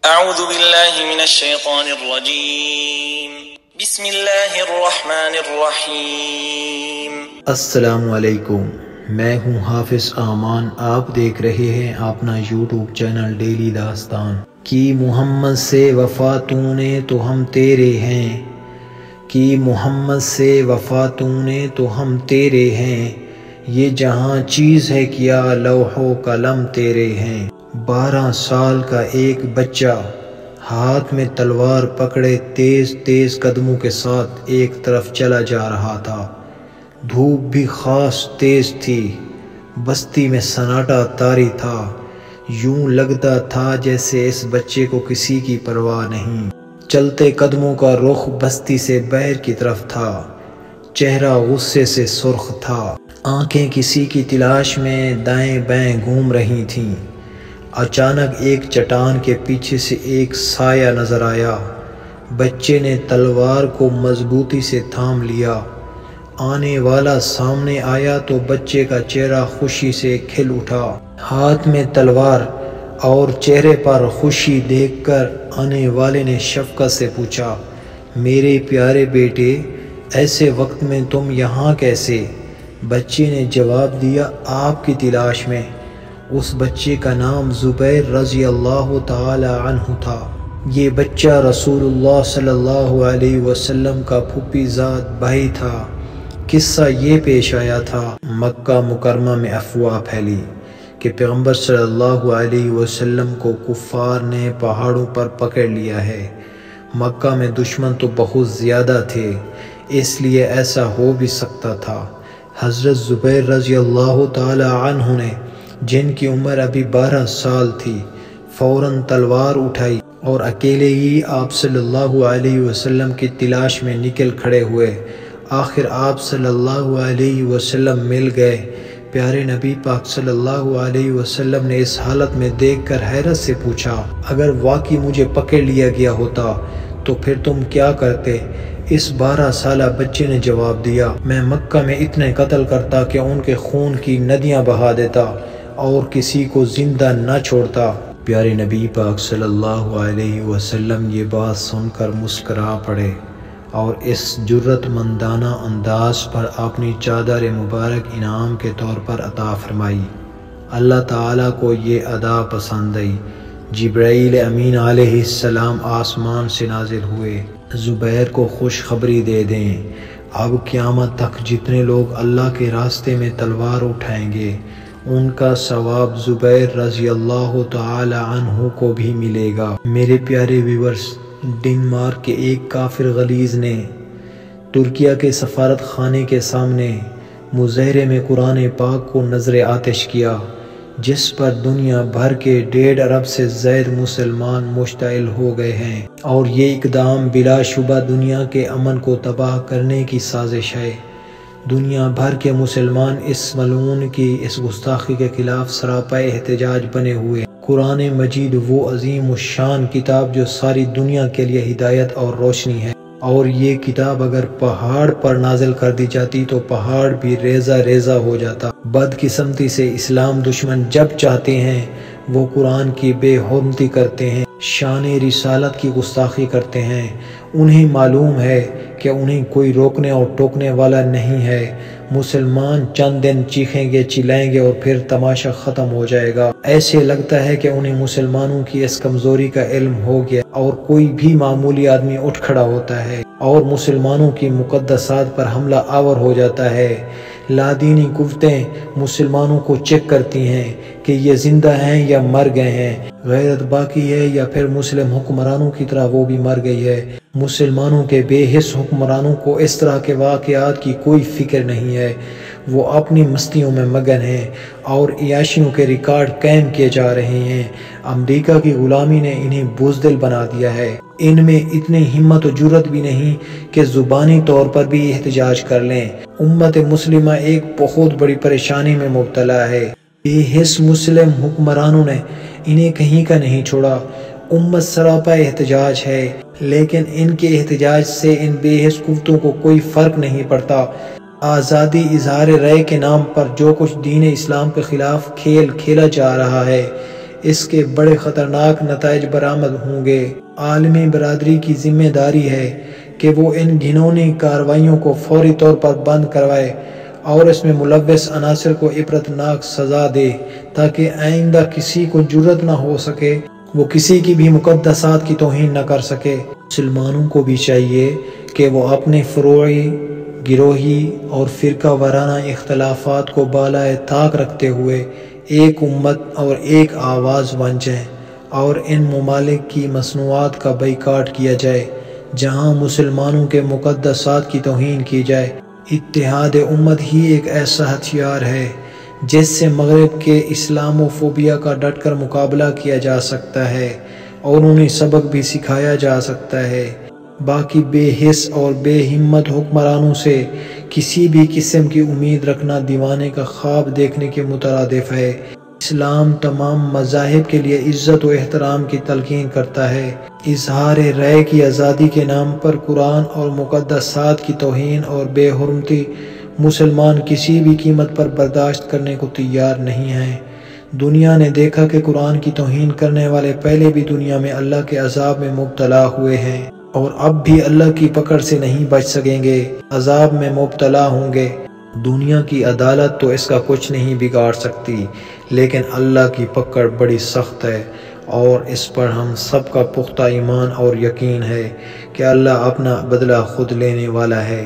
اعوذ باللہ من الشیطان الرجیم بسم اللہ الرحمن الرحیم۔ السلام علیکم، میں ہوں حافظ امان۔ آپ دیکھ رہے ہیں اپنا یوٹیوب چینل ڈیلی داستان۔ کی محمد سے وفا تو نے تو ہم تیرے ہیں، کی محمد سے وفا تو نے تو ہم تیرے ہیں، یہ جہاں چیز ہے کیا لوح و قلم تیرے ہیں۔ 12 سال کا ایک بچہ ہاتھ میں تلوار پکڑے تیز تیز قدموں کے ساتھ ایک طرف چلا جا رہا تھا۔ دھوپ بھی خاص تیز تھی، بستی میں سناٹا طاری تھا، یوں لگتا تھا جیسے اس بچے کو کسی کی پرواہ نہیں۔ چلتے قدموں کا رخ بستی سے باہر کی طرف تھا، چہرہ غصے سے سرخ تھا، آنکھیں کسی کی تلاش میں دائیں بائیں گھوم رہی تھیں۔ اچانک ایک چٹان کے پیچھے سے ایک سایہ نظر آیا۔ بچے نے تلوار کو مضبوطی سے تھام لیا۔ آنے والا سامنے آیا تو بچے کا چہرہ خوشی سے کھل اٹھا۔ ہاتھ میں تلوار اور چہرے پر خوشی دیکھ کر آنے والے نے شفقت سے پوچھا، میرے پیارے بیٹے، ایسے وقت میں تم یہاں کیسے؟ بچے نے جواب دیا، آپ کی تلاش میں۔ اس بچے کا نام زبیر رضی اللہ تعالی عنہ تھا۔ یہ بچہ رسول اللہ صلی اللہ علیہ وسلم کا پھوپھی زاد بھائی تھا۔ قصہ یہ پیش آیا تھا، مکہ مکرمہ میں افواہ پھیلی کہ پیغمبر صلی اللہ علیہ وسلم کو کفار نے پہاڑوں پر پکڑ لیا ہے۔ مکہ میں دشمن تو بہت زیادہ تھے، اس لیے ایسا ہو بھی سکتا تھا۔ حضرت زبیر رضی اللہ تعالی عنہ نے، جن کی عمر ابھی 12 سال تھی، فوراً تلوار اٹھائی اور اکیلے ہی آپ صلی اللہ علیہ وسلم کی تلاش میں نکل کھڑے ہوئے۔ آخر آپ صلی اللہ علیہ وسلم مل گئے۔ پیارے نبی پاک صلی اللہ علیہ وسلم نے اس حالت میں دیکھ کر حیرت سے پوچھا، اگر واقعی مجھے پکڑ لیا گیا ہوتا تو پھر تم کیا کرتے؟ اس 12 سالہ بچے نے جواب دیا، میں مکہ میں اتنے قتل کرتا کہ ان کے خون کی ندیاں بہا دیتا اور کسی کو زندہ نہ چھوڑتا۔ پیارے نبی پاک صلی اللہ علیہ وسلم یہ بات سن کر مسکرا پڑے اور اس جرأت مندانہ انداز پر اپنی چادر مبارک انعام کے طور پر عطا فرمائی۔ اللہ تعالیٰ کو یہ ادا پسند آئی۔ جبرائیل امین علیہ السلام آسمان سے نازل ہوئے، زبیر کو خوشخبری دے دیں، اب قیامت تک جتنے لوگ اللہ کے راستے میں تلوار اٹھائیں گے ان کا ثواب زبیر رضی اللہ تعالی عنہ کو بھی ملے گا۔ میرے پیارے ویورز، ڈنمارک کے ایک کافر غلیظ نے ترکیہ کے سفارت خانے کے سامنے مظاہرے میں قرآن پاک کو نذر آتش کیا، جس پر دنیا بھر کے 1.5 ارب سے زائد مسلمان مشتعل ہو گئے ہیں، اور یہ اقدام بلا شبہ دنیا کے امن کو تباہ کرنے کی سازش ہے۔ دنیا بھر کے مسلمان اس ملعون کی اس گستاخی کے خلاف سراپا احتجاج بنے ہوئے۔ قرآن مجید وہ عظیم الشان کتاب جو ساری دنیا کے لیے ہدایت اور روشنی ہے، اور یہ کتاب اگر پہاڑ پر نازل کر دی جاتی تو پہاڑ بھی ریزہ ریزہ ہو جاتا۔ بدقسمتی سے اسلام دشمن جب چاہتے ہیں وہ قرآن کی بے حرمتی کرتے ہیں، شان رسالت کی گستاخی کرتے ہیں۔ انہیں معلوم ہے کہ انہیں کوئی روکنے اور ٹوکنے والا نہیں ہے۔ مسلمان چند دن چیخیں گے، چلائیں گے اور پھر تماشا ختم ہو جائے گا۔ ایسے لگتا ہے کہ انہیں مسلمانوں کی اس کمزوری کا علم ہو گیا، اور کوئی بھی معمولی آدمی اٹھ کھڑا ہوتا ہے اور مسلمانوں کی مقدسات پر حملہ آور ہو جاتا ہے۔ لادینی قوتیں مسلمانوں کو چیک کرتی ہیں کہ یہ زندہ ہیں یا مر گئے ہیں، غیرت باقی ہے یا پھر مسلم حکمرانوں کی طرح وہ بھی مر گئی ہے۔ مسلمانوں کے بے حس حکمرانوں کو اس طرح کے واقعات کی کوئی فکر نہیں ہے، وہ اپنی مستیوں میں مگن ہیں اور عیاشیوں کے ریکارڈ قائم کیے جا رہے ہیں۔ امریکہ کی غلامی نے انہیں بزدل بنا دیا ہے۔ ان میں اتنی ہمت و جرأت بھی نہیں کہ زبانی طور پر بھی احتجاج کر لیں۔ امت مسلمہ ایک بہت بڑی پریشانی میں مبتلا ہے۔ بے حس مسلم حکمرانوں نے انہیں کہیں کا نہیں چھوڑا۔ امت سراپا احتجاج ہے، لیکن ان کے احتجاج سے ان بے حس قوتوں کو کوئی فرق نہیں پڑتا۔ آزادی اظہار رائے کے نام پر جو کچھ دین اسلام کے خلاف کھیل کھیلا جا رہا ہے، اس کے بڑے خطرناک نتائج برآمد ہوں گے۔ عالمی برادری کی ذمہ داری ہے کہ وہ ان گھناؤنی کارروائیوں کو فوری طور پر بند کروائے اور اس میں ملوث عناصر کو عبرتناک سزا دے تاکہ آئندہ کسی کو جرأت نہ ہو سکے وہ کسی کی بھی مقدسات کی توہین نہ کر سکے۔ مسلمانوں کو بھی چاہیے کہ وہ اپنے فروعی، گروہی اور فرقہ وارانہ اختلافات کو بالائے طاق رکھتے ہوئے ایک امت اور ایک آواز بن جائیں اور ان ممالک کی مصنوعات کا بائیکاٹ کیا جائے جہاں مسلمانوں کے مقدسات کی توہین کی جائے۔ اتحاد امت ہی ایک ایسا ہتھیار ہے جس سے مغرب کے اسلامو فوبیا کا ڈٹ کر مقابلہ کیا جا سکتا ہے اور انہیں سبق بھی سکھایا جا سکتا ہے۔ باقی بے حس اور بے ہمت حکمرانوں سے کسی بھی قسم کی امید رکھنا دیوانے کا خواب دیکھنے کے مترادف ہے۔ اسلام تمام مذاہب کے لیے عزت و احترام کی تلقین کرتا ہے۔ اظہار رائے کی آزادی کے نام پر قرآن اور مقدسات کی توہین اور بے حرمتی مسلمان کسی بھی قیمت پر برداشت کرنے کو تیار نہیں ہیں۔ دنیا نے دیکھا کہ قرآن کی توہین کرنے والے پہلے بھی دنیا میں اللہ کے عذاب میں مبتلا ہوئے ہیں اور اب بھی اللہ کی پکڑ سے نہیں بچ سکیں گے، عذاب میں مبتلا ہوں گے۔ دنیا کی عدالت تو اس کا کچھ نہیں بگاڑ سکتی، لیکن اللہ کی پکڑ بڑی سخت ہے اور اس پر ہم سب کا پختہ ایمان اور یقین ہے کہ اللہ اپنا بدلہ خود لینے والا ہے۔